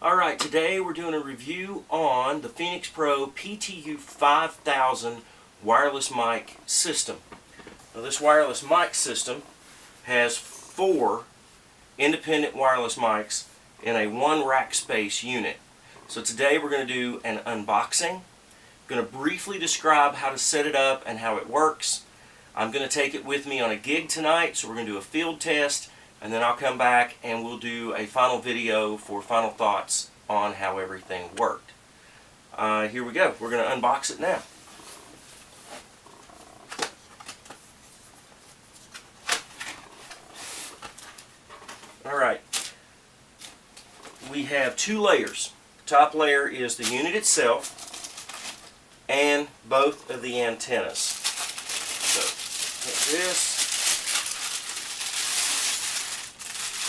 Alright, today we're doing a review on the Phenyx Pro PTU 5000 wireless mic system. Now, this wireless mic system has 4 independent wireless mics in a 1 rack space unit. So today we're going to do an unboxing. I'm going to briefly describe how to set it up and how it works. I'm going to take it with me on a gig tonight, so we're going to do a field test. And then I'll come back and we'll do a final video for final thoughts on how everything worked. Here we go. We're going to unbox it now. Alright. We have 2 layers. The top layer is the unit itself and both of the antennas. So, like this.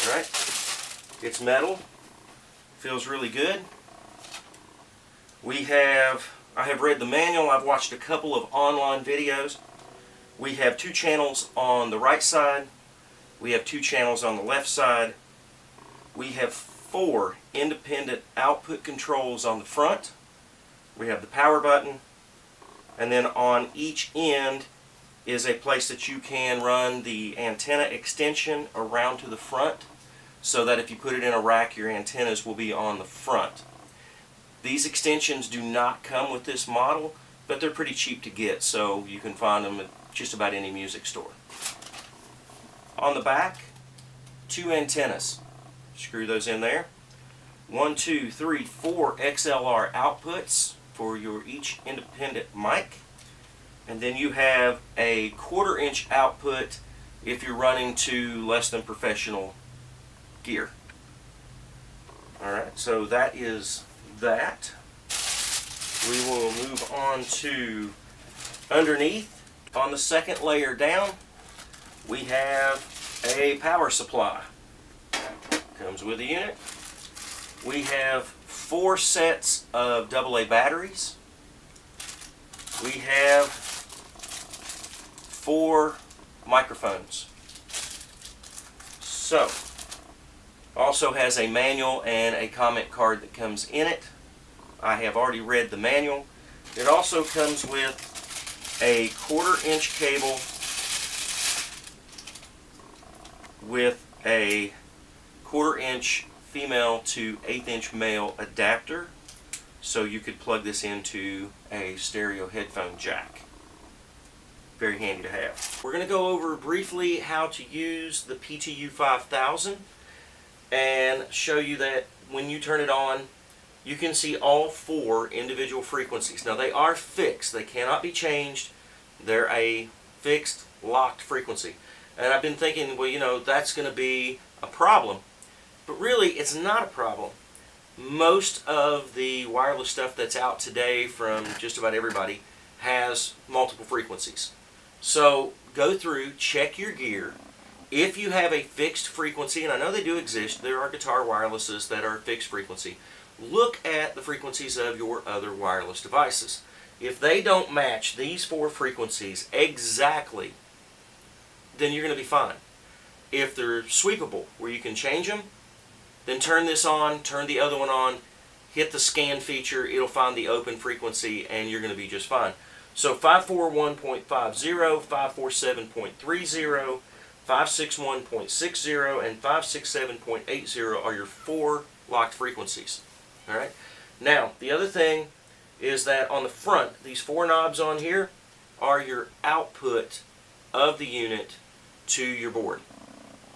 Alright, it's metal, feels really good. I have read the manual, I've watched a couple of online videos. We have 2 channels on the right side, we have 2 channels on the left side. We have 4 independent output controls on the front. We have the power button, and then on each end is a place that you can run the antenna extension around to the front, so that if you put it in a rack, your antennas will be on the front. These extensions do not come with this model, but they're pretty cheap to get, so you can find them at just about any music store. On the back, 2 antennas. Screw those in there. 1, 2, 3, 4 XLR outputs for your each independent mic. And then you have a 1/4 inch output if you're running to less than professional gear. Alright, so that is that. We will move on to underneath. On the second layer down, we have a power supply. Comes with the unit. We have 4 sets of AA batteries. We have 4 microphones. So, also has a manual and a comment card that comes in it. I have already read the manual. It also comes with a 1/4 inch cable with a 1/4 inch female to 1/8 inch male adapter, so you could plug this into a stereo headphone jack. Very handy to have. We're going to go over briefly how to use the PTU 5000 and show you that when you turn it on, you can see all 4 individual frequencies. Now, they are fixed. They cannot be changed. They're a fixed, locked frequency. And I've been thinking, well, you know, that's going to be a problem. But really, it's not a problem. Most of the wireless stuff that's out today from just about everybody has multiple frequencies. So go through, check your gear. If you have a fixed frequency, and I know they do exist, there are guitar wirelesses that are fixed frequency, look at the frequencies of your other wireless devices. If they don't match these 4 frequencies exactly, then you're going to be fine. If they're sweepable, where you can change them, then turn this on, turn the other one on, hit the scan feature, it'll find the open frequency, and you're going to be just fine. So 541.50, 547.30, 561.60, and 567.80 are your 4 locked frequencies. Alright? Now, the other thing is that on the front, these 4 knobs on here are your output of the unit to your board.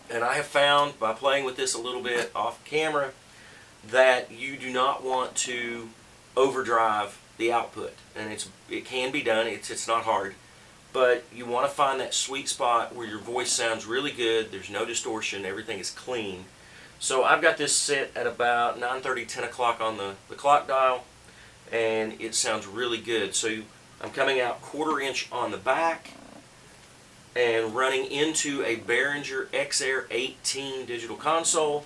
And I have found, by playing with this a little bit off camera, that you do not want to overdrive the output. And it can be done, it's not hard. But you want to find that sweet spot where your voice sounds really good, there's no distortion, everything is clean. So I've got this set at about 9:30, 10 o'clock on the clock dial, and it sounds really good. So I'm coming out 1/4 inch on the back and running into a Behringer XR 18 digital console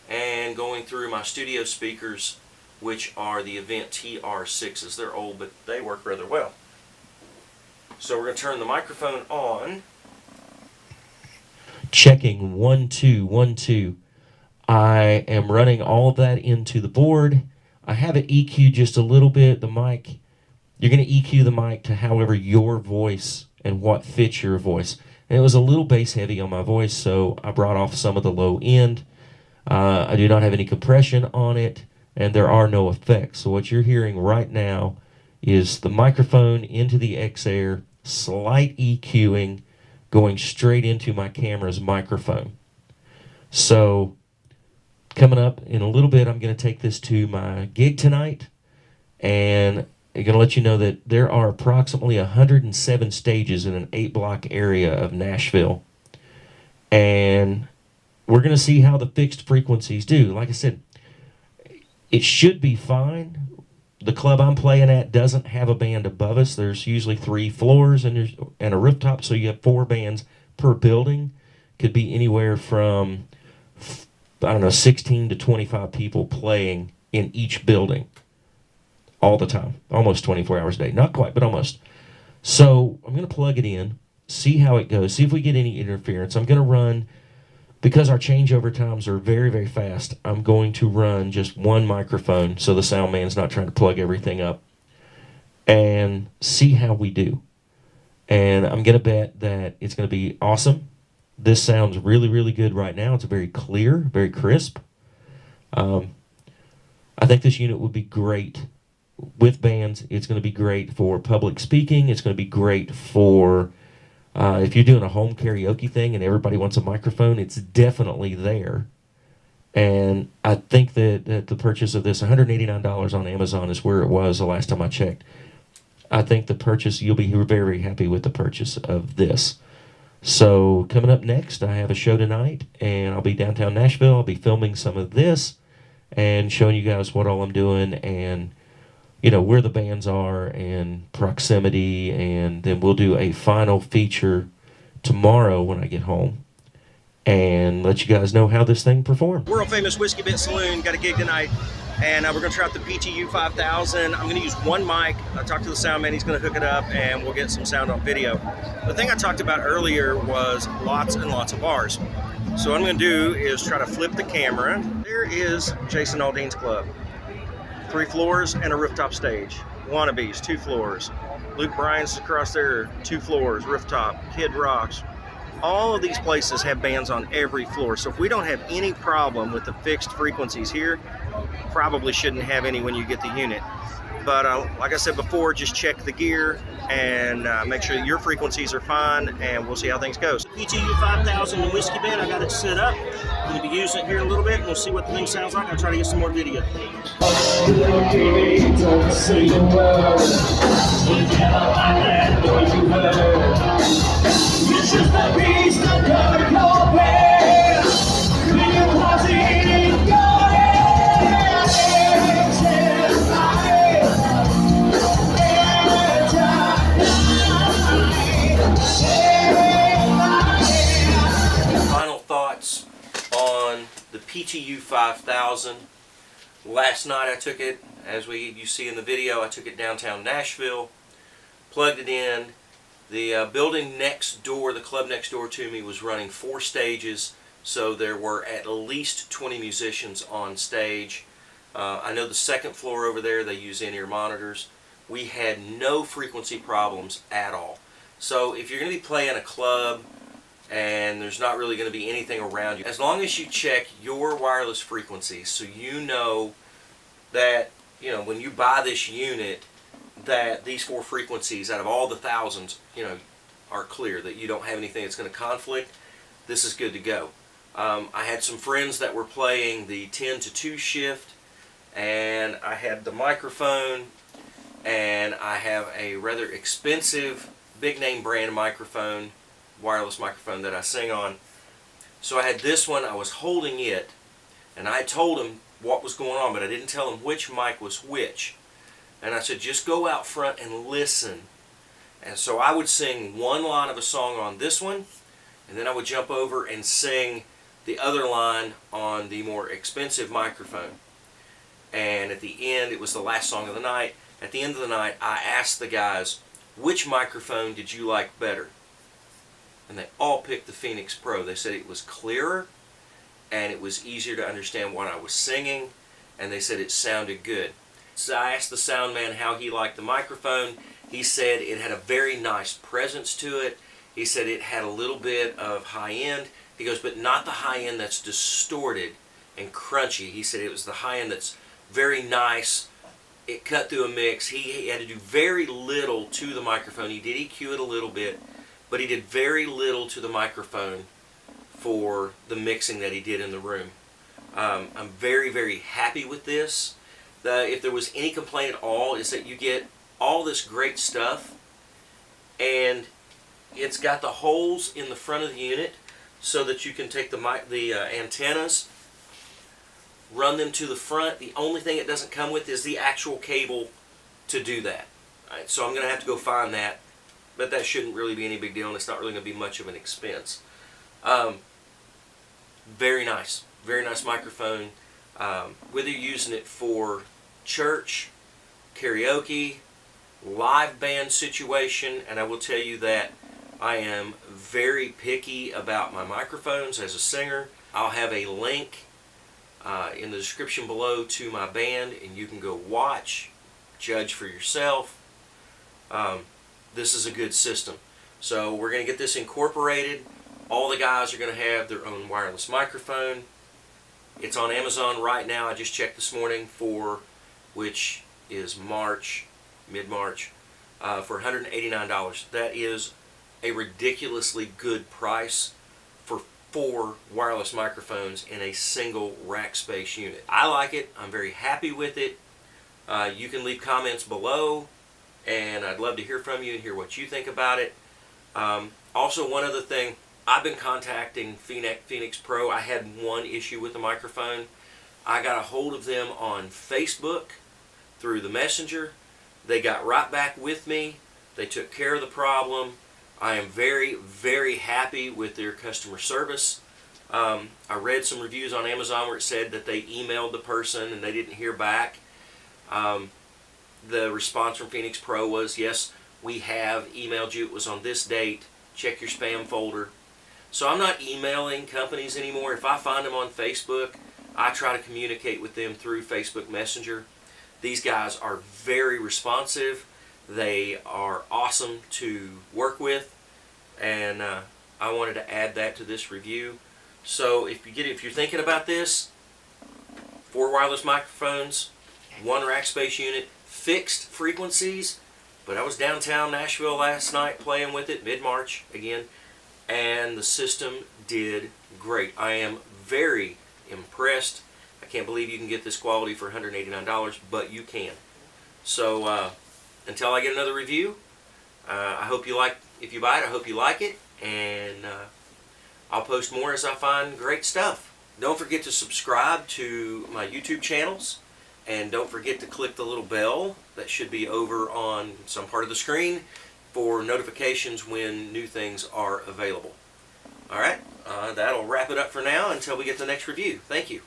and going through my studio speakers, which are the Event TR6s. They're old, but they work rather well. So we're going to turn the microphone on. Checking 1 2 1 2. I am running all of that into the board. I have it EQ'd just a little bit. The mic, you're going to EQ the mic to however your voice and what fits your voice. And it was a little bass heavy on my voice, so I brought off some of the low end. I do not have any compression on it, and there are no effects. So what you're hearing right now is the microphone into the X-Air, slight EQing, going straight into my camera's microphone. So coming up in a little bit, I'm going to take this to my gig tonight, and I'm going to let you know that there are approximately 107 stages in an 8-block area of Nashville. And we're going to see how the fixed frequencies do. Like I said, it should be fine. The club I'm playing at doesn't have a band above us. There's usually 3 floors and a rooftop, so you have 4 bands per building. Could be anywhere from, I don't know, 16 to 25 people playing in each building all the time, almost 24 hours a day. Not quite, but almost. So I'm going to plug it in, see how it goes, see if we get any interference. I'm going to run, because our changeover times are very, very fast, I'm going to run just one microphone so the sound man's not trying to plug everything up, and see how we do. And I'm going to bet that it's going to be awesome. This sounds really, really good right now. It's very clear, very crisp. I think this unit would be great with bands. It's going to be great for public speaking. It's going to be great for if you're doing a home karaoke thing and everybody wants a microphone, it's definitely there. And I think that the purchase of this, $189 on Amazon is where it was the last time I checked. I think the purchase, you'll be very, very happy with the purchase of this. So coming up next, I have a show tonight, and I'll be downtown Nashville. I'll be filming some of this and showing you guys what all I'm doing, and where the bands are and proximity, and then we'll do a final feature tomorrow when I get home and let you guys know how this thing performed. World famous Whiskey Bit Saloon got a gig tonight, and we're going to try out the PTU 5000. I'm going to use one mic. I talked to the sound man. He's going to hook it up, and we'll get some sound on video. The thing I talked about earlier was lots and lots of bars. So what I'm going to do is try to flip the camera. There is Jason Aldean's club. 3 floors and a rooftop stage. Wannabes, 2 floors. Luke Bryan's across there, 2 floors, rooftop. Kid Rocks. All of these places have bands on every floor. So if we don't have any problem with the fixed frequencies here, probably shouldn't have any when you get the unit. But like I said before, just check the gear and make sure that your frequencies are fine, and we'll see how things go. So PTU 5000 and Whiskey Bit, I got it set up. I'm going to be using it here in a little bit, and we'll see what the thing sounds like. I'll try to get some more video. Don't say a word. It's just a piece of cover your bed. When you're watching it go. Final thoughts on the PTU 5000. Last night I took it, as you see in the video, I took it downtown Nashville, plugged it in. The building next door, the club next door to me, was running 4 stages, so there were at least 20 musicians on stage. I know the second floor over there, they use in-ear monitors. We had no frequency problems at all. So if you're going to be playing a club and there's not really going to be anything around you, as long as you check your wireless frequencies, so you know that, when you buy this unit, that these 4 frequencies out of all the thousands, are clear, that you don't have anything that's going to conflict, this is good to go. I had some friends that were playing the 10 to 2 shift, and I had the microphone, and I have a rather expensive big name brand microphone, wireless microphone that I sing on. So I had this one, I was holding it, and I told him what was going on, but I didn't tell him which mic was which. And I said, just go out front and listen. And so I would sing one line of a song on this one, and then I would jump over and sing the other line on the more expensive microphone. And at the end, it was the last song of the night. At the end of the night, I asked the guys, which microphone did you like better? And they all picked the Phenyx Pro. They said it was clearer and it was easier to understand what I was singing, and they said it sounded good. So I asked the sound man how he liked the microphone. He said it had a very nice presence to it. He said it had a little bit of high end. He goes, but not the high end that's distorted and crunchy. He said it was the high end that's very nice. It cut through a mix. He had to do very little to the microphone. He did EQ it a little bit, but he did very little to the microphone for the mixing that he did in the room. I'm very, very happy with this. If there was any complaint at all, is that you get all this great stuff, and it's got the holes in the front of the unit so that you can take the antennas, run them to the front. The only thing it doesn't come with is the actual cable to do that. All right, so I'm going to have to go find that, but that shouldn't really be any big deal, and it's not really going to be much of an expense. Very nice microphone. Whether you're using it for church, karaoke, live band situation, and I will tell you that I am very picky about my microphones as a singer. I'll have a link in the description below to my band, and you can go watch, judge for yourself. This is a good system. So we're going to get this incorporated. All the guys are going to have their own wireless microphone. It's on Amazon right now. I just checked this morning which is mid-March, for $189. That is a ridiculously good price for 4 wireless microphones in a single rack space unit. I like it. I'm very happy with it. You can leave comments below, and I'd love to hear from you and hear what you think about it. Also, one other thing, I've been contacting Phenyx Pro. I had one issue with the microphone. I got a hold of them on Facebook through the messenger. They got right back with me. They took care of the problem. I am very, very happy with their customer service. I read some reviews on Amazon where it said that they emailed the person and they didn't hear back. The response from Phenyx Pro was, yes, we have emailed you. It was on this date. Check your spam folder. So I'm not emailing companies anymore. If I find them on Facebook, I try to communicate with them through Facebook Messenger. These guys are very responsive. They are awesome to work with, and I wanted to add that to this review. So if you're thinking about this, 4 wireless microphones, 1 rack space unit, fixed frequencies. But I was downtown Nashville last night playing with it, mid-March again, and the system did great. I am very impressed. I can't believe you can get this quality for $189, but you can. So until I get another review, I hope you like. If you buy it, I hope you like it, and I'll post more as I find great stuff. Don't forget to subscribe to my YouTube channels, and don't forget to click the little bell that should be over on some part of the screen for notifications when new things are available. Alright, that'll wrap it up for now until we get the next review. Thank you.